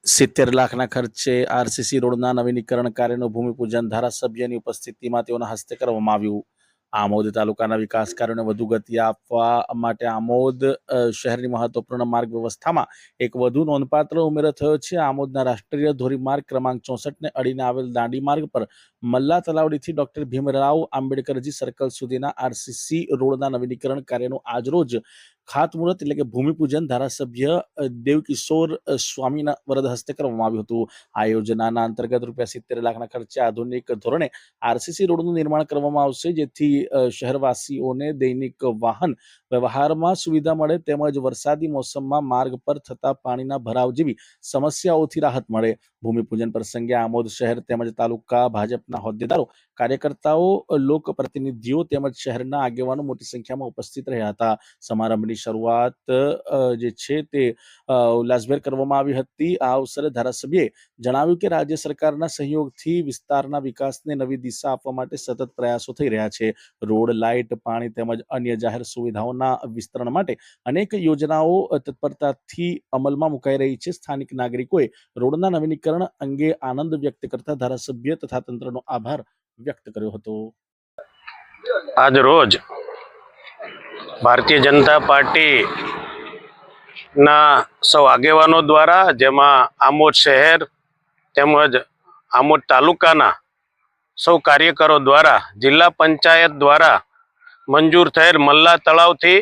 70 લાખના ખર્ચે આરસીસી રોડના નવીનીકરણ કાર્યનું ભૂમિપૂજન ધારાસભ્યની ઉપસ્થિતિમાં તેઓના હસ્તે કરવામાં આવ્યું. આમોદ તાલુકાના વિકાસ કાર્યોને વધુ ગતિ આપવા માટે આમોદ શહેરની મહત્વપૂર્ણ માર્ગ વ્યવસ્થામાં એક વધુ નોંધપાત્ર ઉમેરો થયો છે. આમોદના રાષ્ટ્રીય ધોરીમાર્ગ ક્રમાંક 64ને અડીને આવેલ દાંડી માર્ગ પર મલ્લા તલાવડીથી ડોક્ટર ભીમરાવ આંબેડકરજી સર્કલ સુધીના આરસીસી રોડના નવીનીકરણ કાર્યનું આજરોજ ખાતમુહૂર્ત એટલે કે ભૂમિપૂજન ધારાસભ્ય દેવકિશોર સ્વામીના વરદ હસ્તે કરવામાં આવ્યું હતું. આ યોજનાના અંતર્ગત ₹70 લાખના ખર્ચે આધુનિક ધોરણે આરસીસી રોડનું નિર્માણ કરવામાં આવશે, જેથી શહેરવાસીઓને દૈનિક વાહન વ્યવહારમાં સુવિધા મળે તેમજ વરસાદી મોસમમાં માર્ગ પર થતા પાણીના ભરાવ જેવી સમસ્યાઓથી રાહત મળે. ભૂમિપૂજન પ્રસંગે આમોદ શહેર તેમજ તાલુકા ભાજપના હોદ્દેદારો, કાર્યકર્તાઓ, લોકપ્રતિનિધિઓ તેમજ શહેરના આગેવાનો મોટી સંખ્યામાં ઉપસ્થિત રહ્યા હતા. સમારંભની શરૂઆત જે છે તે ઉલ્લાસભેર કરવામાં આવી હતી. આ અવસરે ધારાસભ્યએ જણાવ્યું કે રાજ્ય સરકારના સહયોગથી વિસ્તારના વિકાસને નવી દિશા આપવા માટે સતત પ્રયાસો થઈ રહ્યા છે. રોડ, લાઇટ, પાણી તેમજ અન્ય જાહેર સુવિધાઓના વિસ્તરણ માટે અનેક યોજનાઓ તત્પરતાથી અમલમાં મુકાઈ રહી છે. સ્થાનિક નાગરિકોએ રોડના નવીનીકરણ અંગે આનંદ વ્યક્ત કરતા ધારાસભ્ય તથા તંત્રનો આભાર વ્યક્ત કર્યો હતો. આજ રોજ ભારતીય જનતા પાર્ટી ના સૌ આગેવાનો દ્વારા, જેમાં આમોદ શહેર તેમજ આમોદ તાલુકાના સૌ કાર્યકરો દ્વારા જિલ્લા પંચાયત દ્વારા મંજૂર થયેલ મલ્લા તળાવથી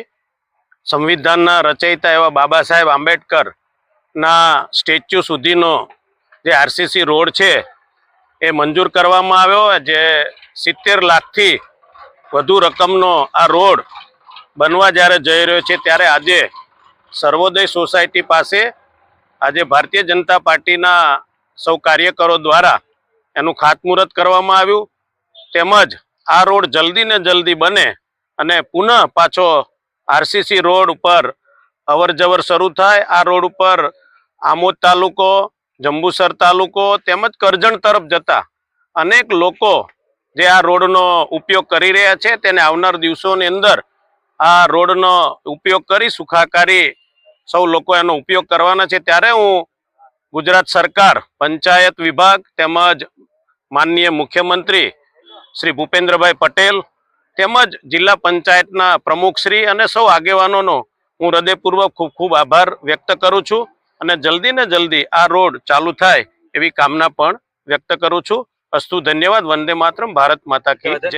સંવિધાનના રચયિતા એવા બાબા સાહેબ આંબેડકરના સ્ટેચ્યુ સુધીનો જે આરસીસી રોડ છે એ મંજૂર કરવામાં આવ્યો. જે 70 લાખથી વધુ રકમનો આ રોડ બનવા જ્યારે જઈ રહ્યો છે, ત્યારે આજે સર્વોદય સોસાયટી પાસે આજે ભારતીય જનતા પાર્ટીના સૌ કાર્યકરો દ્વારા એનું ખાતમુહૂર્ત કરવામાં આવ્યું. તેમજ આ રોડ જલ્દી ને જલ્દી બને અને પુનઃ પાછો આરસીસી રોડ ઉપર અવર જવર શરૂ થાય. આ રોડ ઉપર આમોદ તાલુકો, જંબુસર તાલુકો તેમજ કરજણ તરફ જતા અનેક લોકો જે આ રોડનો ઉપયોગ કરી રહ્યા છે, તેને આવનાર દિવસોની અંદર આ રોડનો ઉપયોગ કરી સુખાકારી સૌ લોકો એનો ઉપયોગ કરવાના છે. ત્યારે હું ગુજરાત સરકાર, પંચાયત વિભાગ તેમજ માનનીય મુખ્યમંત્રી શ્રી ભૂપેન્દ્રભાઈ પટેલ તેમજ જિલ્લા પંચાયતના પ્રમુખશ્રી અને સૌ આગેવાનોનો હું હૃદયપૂર્વક ખૂબ ખૂબ આભાર વ્યક્ત કરું છું અને જલ્દી ને જલ્દી આ રોડ ચાલુ થાય એવી કામના પણ વ્યક્ત કરું છું. અસ્તુ, ધન્યવાદ. વંદે માતરમ. ભારત માતા કી જય.